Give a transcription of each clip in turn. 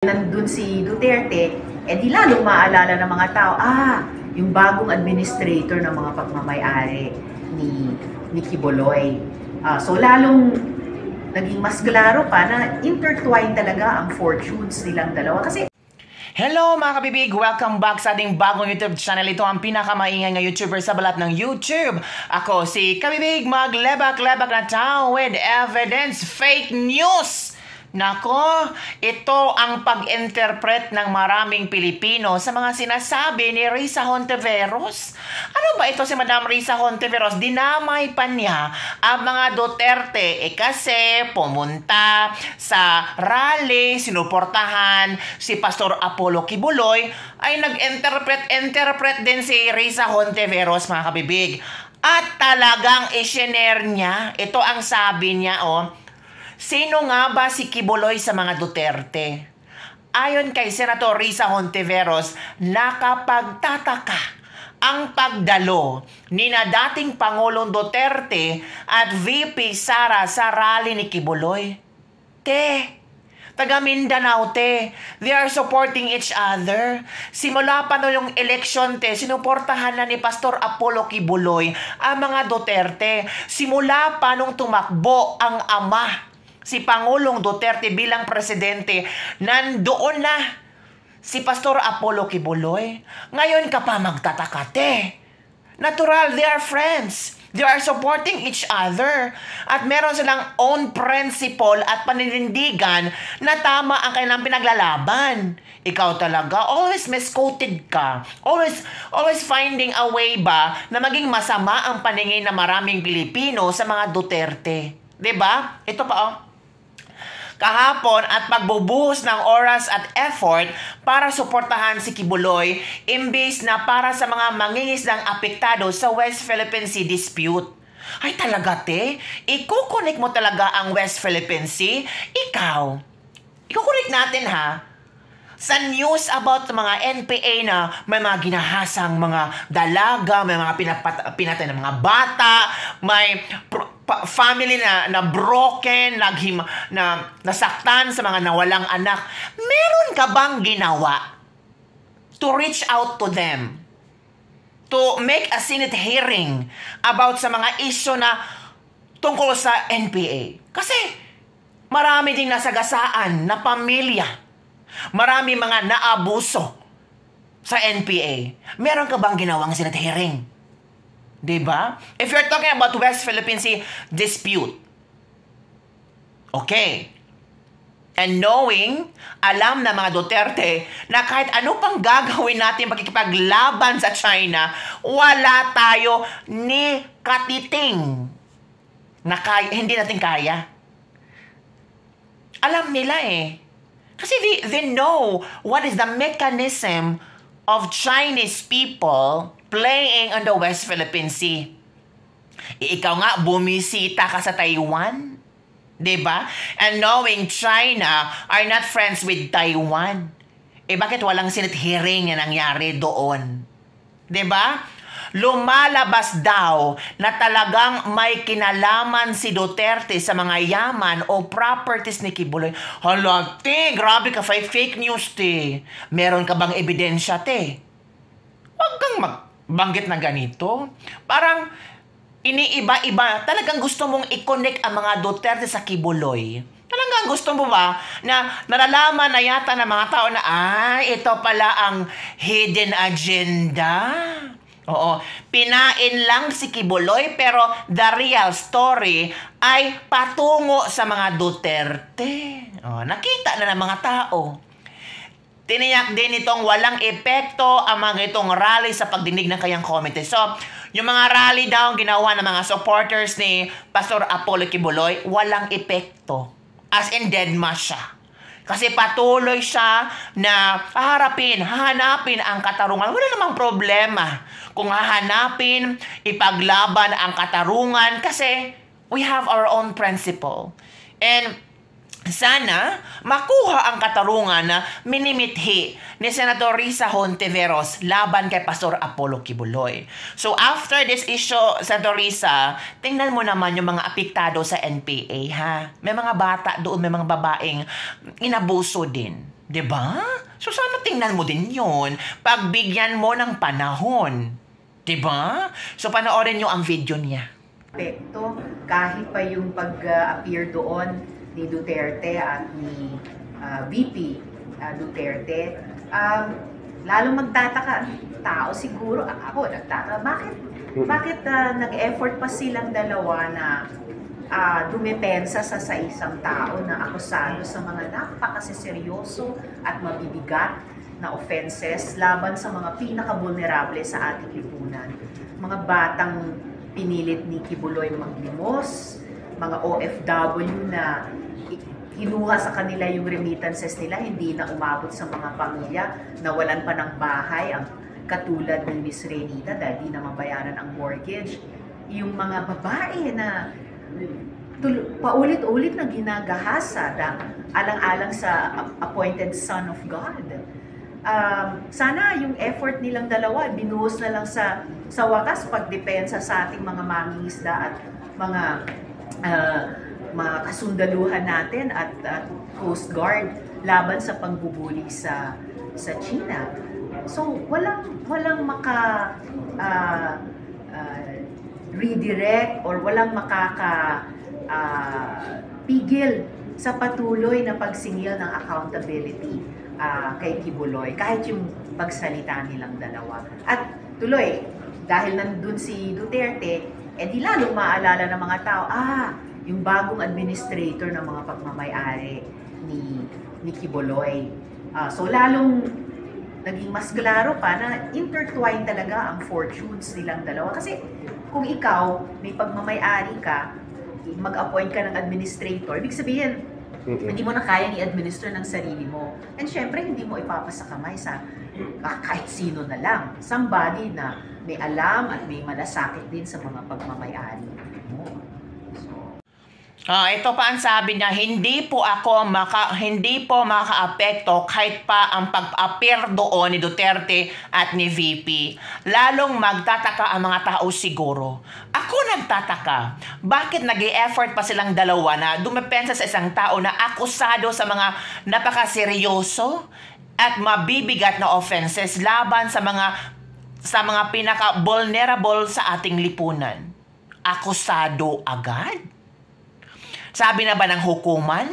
nandun si Duterte, di lalong maalala ng mga tao, yung bagong administrator ng mga pagmamayari ni Quiboloy. So lalong naging mas klaro pa na intertwined talaga ang fortunes nilang dalawa. Kasi hello mga kabibig! Welcome back sa ating bagong YouTube channel. Ito ang pinakamaingay na YouTuber sa balat ng YouTube. Ako si Kabibig, maglebak-lebak na tao with evidence, fake news! Nako, ito ang pag-interpret ng maraming Pilipino sa mga sinasabi ni Risa Hontiveros. Ano ba ito si Madam Risa Hontiveros? Dinamay pa niya ang mga Duterte kasi pumunta sa rally, sinuportahan si Pastor Apollo Kibuloy, ay nag-interpret din si Risa Hontiveros, mga kabibig. At talagang i-share niya, ito ang sabi niya, sino nga ba si Kibuloy sa mga Duterte? Ayon kay Senator Risa Hontiveros, nakapagtataka ang pagdalo ni na dating Pangulong Duterte at VP Sara sa rally ni Kibuloy. Taga Mindanao, they are supporting each other. Simula pa no yung eleksyon, sinuportahan na ni Pastor Apollo Kibuloy ang mga Duterte. Simula pa nung tumakbo ang ama, si Pangulong Duterte bilang presidente, nandoon na si Pastor Apollo Kibuloy. Ngayon ka pa magtataka, Natural, they are friends. They are supporting each other. At meron silang own principle at paninindigan na tama ang kanilang pinaglalaban. Ikaw talaga, always misquoted ka. Always finding a way ba na maging masama ang paningin ng maraming Pilipino sa mga Duterte. 'Di ba? Ito pa, kahapon at pagbubuhos ng oras at effort para suportahan si Kibuloy imbes na para sa mga mangingisdang apektado sa West Philippine Sea dispute. Ay talaga, ikukonek mo talaga ang West Philippine Sea? Ikukonek natin, sa news about mga NPA na may mga ginahasang mga dalaga, may mga pinatay ng mga bata, may family na broken, na nasaktan sa mga nawalang anak. Meron ka bang ginawa to reach out to them? To make a Senate hearing about sa mga issue na tungkol sa NPA? Kasi marami ding nasagasaan na pamilya. Marami mga naabuso sa NPA. Meron ka bang ginawang Senate hearing? Diba? If you're talking about West Philippine Sea dispute, okay. And knowing, alam na mga Duterte na kahit ano pang gagawin natin pagkikipaglaban sa China, wala tayo ni katiting na hindi natin kaya. Alam nila Kasi they know what is the mechanism of Chinese people playing on the West Philippine Sea. Ikaw nga, bumisita ka sa Taiwan. Diba? And knowing China are not friends with Taiwan. Bakit walang Senate hearing na nangyari doon? Diba? Lumalabas daw na talagang may kinalaman si Duterte sa mga yaman o properties ni Kibuloy. Hala, grabe ka, fake news, Meron ka bang ebidensya, Huwag kang magbanggit na ganito. Parang iniiba-iba. Talagang gusto mong i-connect ang mga Duterte sa Kibuloy. Talagang gusto mo ba na nalalaman na yata ng mga tao na, ito pala ang hidden agenda? Oo, pinain lang si Kibuloy pero the real story ay patungo sa mga Duterte. Nakita na ng mga tao. Tiniyak din itong walang epekto ang mga itong rally sa pagdinig ng kanyang komite. So, yung mga rally daw ginawa ng mga supporters ni Pastor Apollo Kibuloy, walang epekto. As in, dead mass siya. Kasi patuloy siya na hahanapin ang katarungan. Wala namang problema kung hahanapin, ipaglaban ang katarungan kasi we have our own principle. And sana makuha ang katarungan na minimithi ni Senator Risa Hontiveros laban kay Pastor Apollo Kibuloy. So after this issue, Senator Risa, tingnan mo naman yung mga apektado sa NPA, May mga bata doon, may mga babaeng inabuso din. 'Diba? So sana tingnan mo din yun. Pagbigyan mo ng panahon. 'Diba? So panoorin nyo ang video niya. Epekto, kahit pa yung pag-appear doon ni Duterte at ni VP Duterte, lalong magtataka ang tao siguro. Ako nagtataka, bakit nag-effort pa silang dalawa na dumepensa sa isang tao na akusado sa mga napakaseryoso at mabibigat na offenses laban sa mga pinaka-vulnerable sa ating lipunan. Mga batang pinilit ni Kibuloy maglimos, mga OFW na hinuha sa kanila yung remittances nila, hindi na umabot sa mga pamilya, nawalan pa ng bahay, ang katulad ni Miss Renita dahil di na mabayaran ang mortgage. Yung mga babae na paulit-ulit na ginagahasa alang-alang sa appointed son of God. Sana yung effort nilang dalawa binuhos na lang sa wakas pagdepensa sa ating mga mangingisda at mga kasundaluhan natin at Coast Guard laban sa pagbubuli sa China. So walang maka redirect or walang pigil sa patuloy na pagsingil ng accountability kay Kibuloy, kahit yung pagsalita nilang dalawa. At tuloy, dahil nandun si Duterte, di lalong maalala ng mga tao, yung bagong administrator ng mga pagmamay-ari ni Kibuloy. So lalong naging mas klaro pa na intertwined talaga ang fortunes nilang dalawa. Kasi kung ikaw, may pagmamay-ari ka, mag-appoint ka ng administrator, ibig sabihin, hindi mo na kayang i-administer ng sarili mo. And syempre, hindi mo ipapasa kamay sa kahit sino na lang. Somebody na may alam at may malasakit din sa mga pagmamay-ari mo. Ito pa ang sabi niya, hindi po makaapekto kahit pa ang pag-appear doon ni Duterte at ni VP. Lalong magtataka ang mga tao siguro. Ako nagtataka, bakit nag-e-effort pa silang dalawa na dumepensa sa isang tao na akusado sa mga napakaseryoso at mabibigat na offenses laban sa mga pinaka-vulnerable sa ating lipunan? Akusado agad? Sabi na ba ng hukuman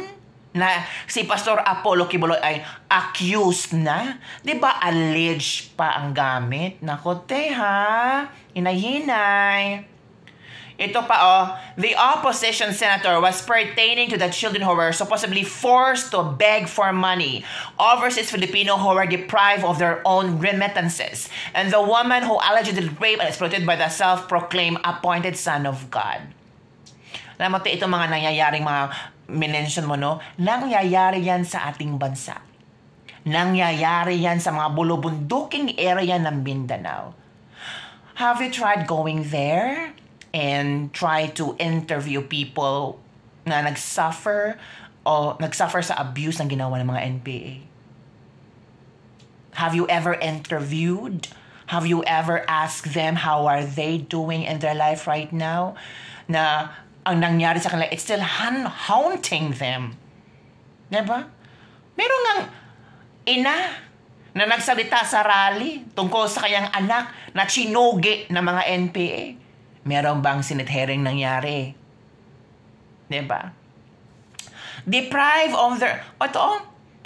na si Pastor Apollo Kibuloy ay accused na? Di ba alleged pa ang gamit? Nako te ha, hinay-hinay. Ito pa the opposition senator was pertaining to the children who were supposedly forced to beg for money, overseas Filipino who were deprived of their own remittances, and the woman who allegedly raped and exploited by the self-proclaimed appointed son of God. Alam mo, itong mga nangyayaring mga minention mo, no? Nangyayari yan sa ating bansa. Nangyayari yan sa mga bulubunduking area ng Mindanao. Have you tried going there and try to interview people na nagsuffer sa abuse ng ginawa ng mga NPA? Have you ever interviewed? Have you ever asked them how are they doing in their life right now? Na ang nangyari sa kanila, it's still haunting them. Diba? Meron ngang ina na nagsalita sa rally tungkol sa kanyang anak na chinugi ng mga NPA. Meron bang sinithering nangyari? Diba? Deprived of their,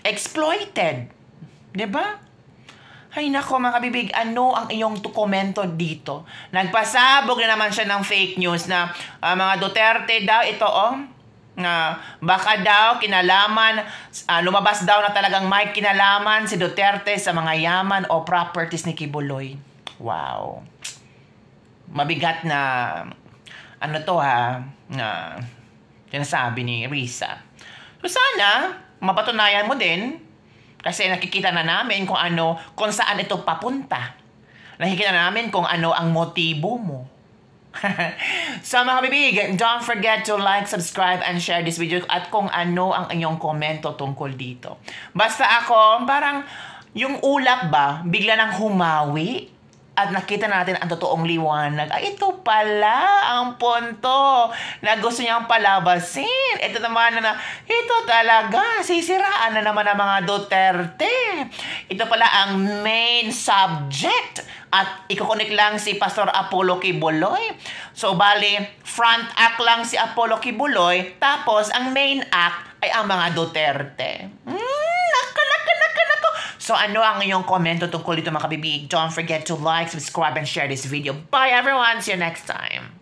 exploited. Diba? Ay nako mga kabibig, ano ang iyong komento dito? Nagpasabog na naman siya ng fake news na mga Duterte daw, na baka daw kinalaman, lumabas daw na talagang may kinalaman si Duterte sa mga yaman o properties ni Kibuloy. Wow. Mabigat na, na sinasabi ni Risa. So sana, mapatunayan mo din. Kasi nakikita na namin kung saan ito papunta. Nakikita na namin kung ano ang motibo mo. So mga kabibig, don't forget to like, subscribe, and share this video at kung ano ang inyong komento tungkol dito. Basta ako, parang yung ulap ba, bigla nang humawi. at nakita natin ang totoong liwanag. Ay, ito pala ang punto na gusto niyang palabasin. Ito naman na, ito talaga, sisiraan na naman ang mga Duterte. Ito pala ang main subject. At ikukunik lang si Pastor Apollo Kibuloy. So, bali, front act lang si Apollo Kibuloy, tapos ang main act ay ang mga Duterte. Nako. So, ano ang iyong komento tungkol dito mga kabibig? Don't forget to like, subscribe, and share this video. Bye everyone! See you next time!